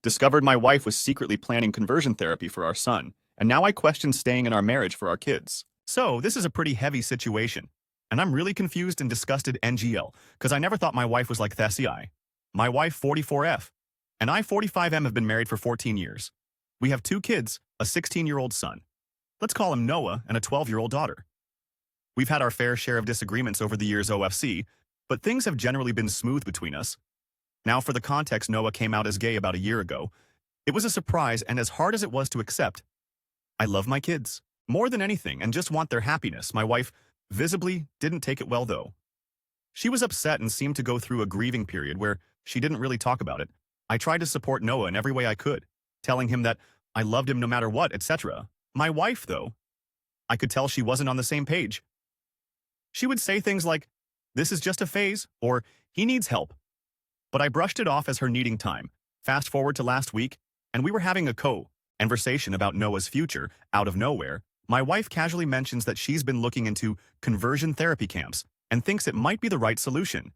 Discovered my wife was secretly planning conversion therapy for our son, and now I question staying in our marriage for our kids. So, this is a pretty heavy situation. And I'm really confused and disgusted NGL, because I never thought my wife was like Thessi. My wife 44F, and I 45M have been married for 14 years. We have two kids, a 16-year-old son. Let's call him Noah, and a 12-year-old daughter. We've had our fair share of disagreements over the years OFC, but things have generally been smooth between us. Now for the context, Noah came out as gay about a year ago. It was a surprise, and as hard as it was to accept, I love my kids more than anything and just want their happiness. My wife visibly didn't take it well, though. She was upset and seemed to go through a grieving period where she didn't really talk about it. I tried to support Noah in every way I could, telling him that I loved him no matter what, etc. My wife, though, I could tell she wasn't on the same page. She would say things like, "This is just a phase," or "He needs help." But I brushed it off as her needing time. Fast forward to last week, and we were having a conversation about Noah's future. Out of nowhere, my wife casually mentions that she's been looking into conversion therapy camps and thinks it might be the right solution.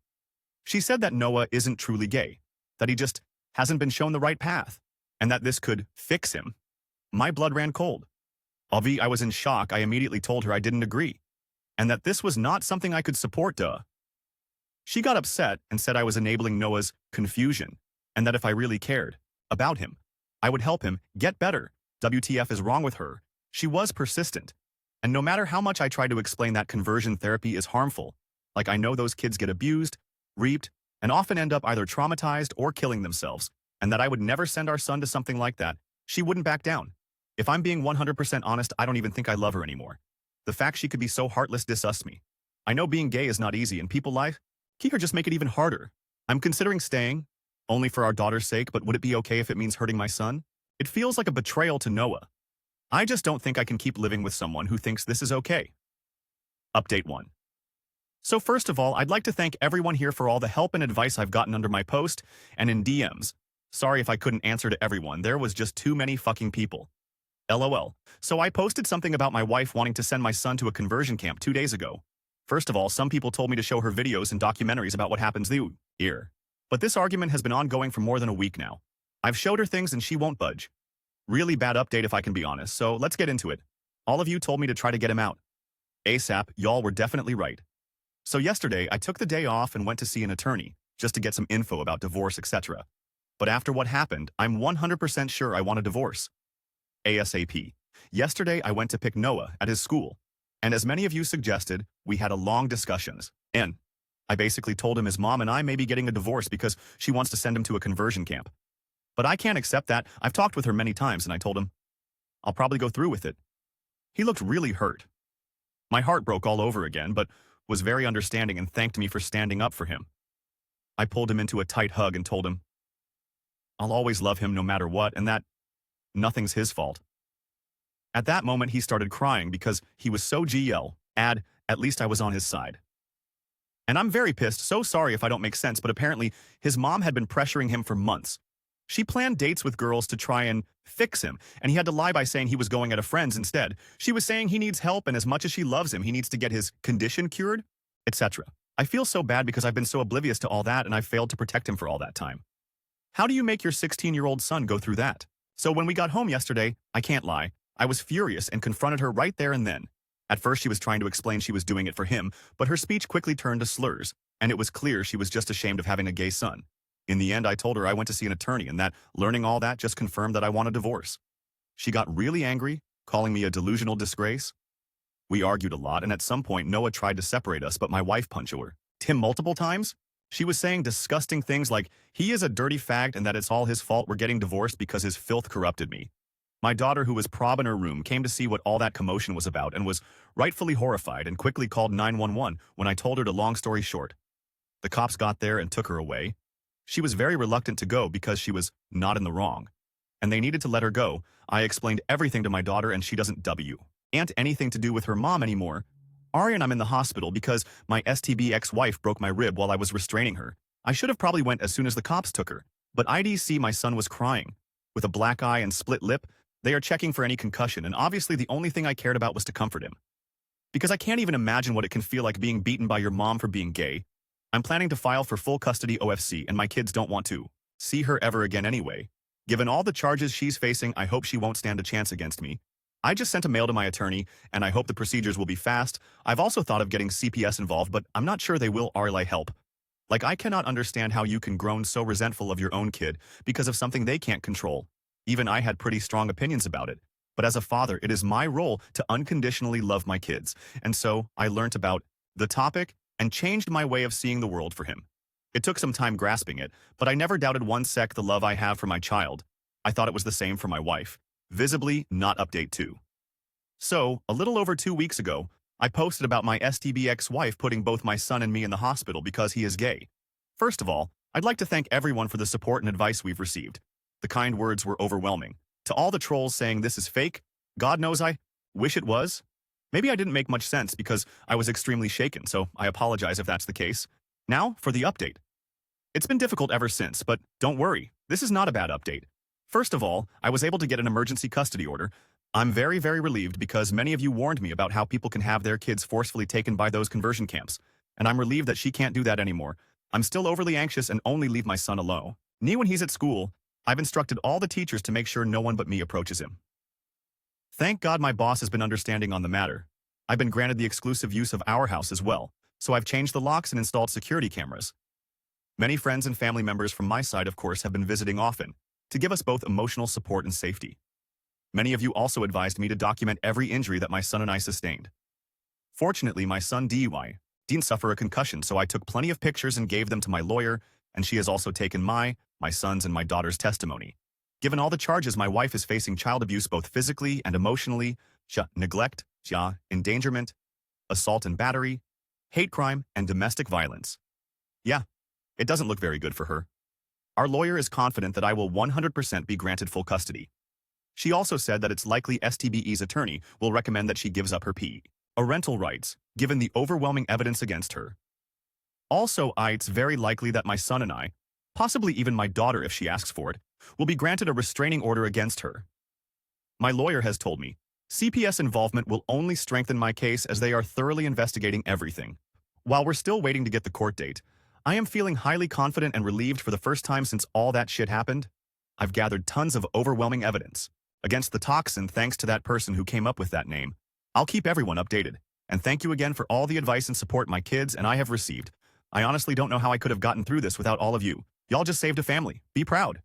She said that Noah isn't truly gay, that he just hasn't been shown the right path, and that this could fix him. My blood ran cold. Although I was in shock, I immediately told her I didn't agree, and that this was not something I could support. She got upset and said I was enabling Noah's confusion, and that if I really cared about him, I would help him get better. WTF is wrong with her? She was persistent. And no matter how much I tried to explain that conversion therapy is harmful, like I know those kids get abused, raped, and often end up either traumatized or killing themselves, and that I would never send our son to something like that, she wouldn't back down. If I'm being 100% honest, I don't even think I love her anymore. The fact she could be so heartless disgusts me. I know being gay is not easy, and people lie. Keep her just make it even harder. I'm considering staying, only for our daughter's sake, but would it be okay if it means hurting my son? It feels like a betrayal to Noah. I just don't think I can keep living with someone who thinks this is okay. Update 1. So first of all, I'd like to thank everyone here for all the help and advice I've gotten under my post and in DMs. Sorry if I couldn't answer to everyone, there was just too many fucking people. LOL. So I posted something about my wife wanting to send my son to a conversion camp 2 days ago. First of all, some people told me to show her videos and documentaries about what happens here. But this argument has been ongoing for more than a week now. I've showed her things and she won't budge. Really bad update if I can be honest, so let's get into it. All of you told me to try to get him out. ASAP, y'all were definitely right. So yesterday, I took the day off and went to see an attorney, just to get some info about divorce, etc. But after what happened, I'm 100% sure I want a divorce. ASAP. Yesterday, I went to pick Noah at his school. And as many of you suggested, we had a long discussions. And I basically told him his mom and I may be getting a divorce because she wants to send him to a conversion camp. But I can't accept that. I've talked with her many times and I told him I'll probably go through with it. He looked really hurt. My heart broke all over again, but was very understanding and thanked me for standing up for him. I pulled him into a tight hug and told him I'll always love him no matter what and that nothing's his fault. At that moment, he started crying because he was so GL. At least I was on his side. And I'm very pissed, so sorry if I don't make sense, but apparently his mom had been pressuring him for months. She planned dates with girls to try and fix him, and he had to lie by saying he was going at a friend's instead. She was saying he needs help, and as much as she loves him, he needs to get his condition cured, etc. I feel so bad because I've been so oblivious to all that, and I've failed to protect him for all that time. How do you make your 16-year-old son go through that? So when we got home yesterday, I can't lie, I was furious and confronted her right there and then. At first, she was trying to explain she was doing it for him, but her speech quickly turned to slurs, and it was clear she was just ashamed of having a gay son. In the end, I told her I went to see an attorney and that learning all that just confirmed that I want a divorce. She got really angry, calling me a delusional disgrace. We argued a lot, and at some point, Noah tried to separate us, but my wife punched him multiple times. She was saying disgusting things like he is a dirty fag and that it's all his fault we're getting divorced because his filth corrupted me. My daughter, who was prob in her room, came to see what all that commotion was about and was rightfully horrified and quickly called 911 when I told her to long story short. The cops got there and took her away. She was very reluctant to go because she was not in the wrong, and they needed to let her go. I explained everything to my daughter and she doesn't want anything to do with her mom anymore. Ari and I'm in the hospital because my STB ex-wife broke my rib while I was restraining her. I should have probably went as soon as the cops took her, but IDC my son was crying. With a black eye and split lip, they are checking for any concussion, and obviously the only thing I cared about was to comfort him. Because I can't even imagine what it can feel like being beaten by your mom for being gay. I'm planning to file for full custody OFC, and my kids don't want to see her ever again anyway. Given all the charges she's facing, I hope she won't stand a chance against me. I just sent a mail to my attorney, and I hope the procedures will be fast. I've also thought of getting CPS involved, but I'm not sure they will or like help. Like, I cannot understand how you can grow so resentful of your own kid because of something they can't control. Even I had pretty strong opinions about it. But as a father, it is my role to unconditionally love my kids. And so I learnt about the topic and changed my way of seeing the world for him. It took some time grasping it, but I never doubted one sec the love I have for my child. I thought it was the same for my wife. Visibly not update 2. So, a little over 2 weeks ago, I posted about my STB ex-wife putting both my son and me in the hospital because he is gay. First of all, I'd like to thank everyone for the support and advice we've received. The kind words were overwhelming. To all the trolls saying this is fake, God knows I wish it was. Maybe I didn't make much sense because I was extremely shaken, so I apologize if that's the case. Now, for the update. It's been difficult ever since, but don't worry, this is not a bad update. First of all, I was able to get an emergency custody order. I'm very, very relieved because many of you warned me about how people can have their kids forcefully taken by those conversion camps, and I'm relieved that she can't do that anymore. I'm still overly anxious and only leave my son alone. When he's at school, I've instructed all the teachers to make sure no one but me approaches him. Thank God my boss has been understanding on the matter. I've been granted the exclusive use of our house as well, so I've changed the locks and installed security cameras. Many friends and family members from my side, of course, have been visiting often to give us both emotional support and safety. Many of you also advised me to document every injury that my son and I sustained. Fortunately, my son didn't suffer a concussion, so I took plenty of pictures and gave them to my lawyer, and she has also taken my son's and my daughter's testimony. Given all the charges, my wife is facing child abuse both physically and emotionally, neglect, endangerment, assault and battery, hate crime, and domestic violence. Yeah, it doesn't look very good for her. Our lawyer is confident that I will 100% be granted full custody. She also said that it's likely STBE's attorney will recommend that she gives up her parental rights, given the overwhelming evidence against her. Also, it's very likely that my son and I, possibly even my daughter if she asks for it, will be granted a restraining order against her. My lawyer has told me CPS involvement will only strengthen my case as they are thoroughly investigating everything. While we're still waiting to get the court date, I am feeling highly confident and relieved for the first time since all that shit happened. I've gathered tons of overwhelming evidence against the toxin thanks to that person who came up with that name. I'll keep everyone updated. And thank you again for all the advice and support my kids and I have received. I honestly don't know how I could have gotten through this without all of you. Y'all just saved a family. Be proud.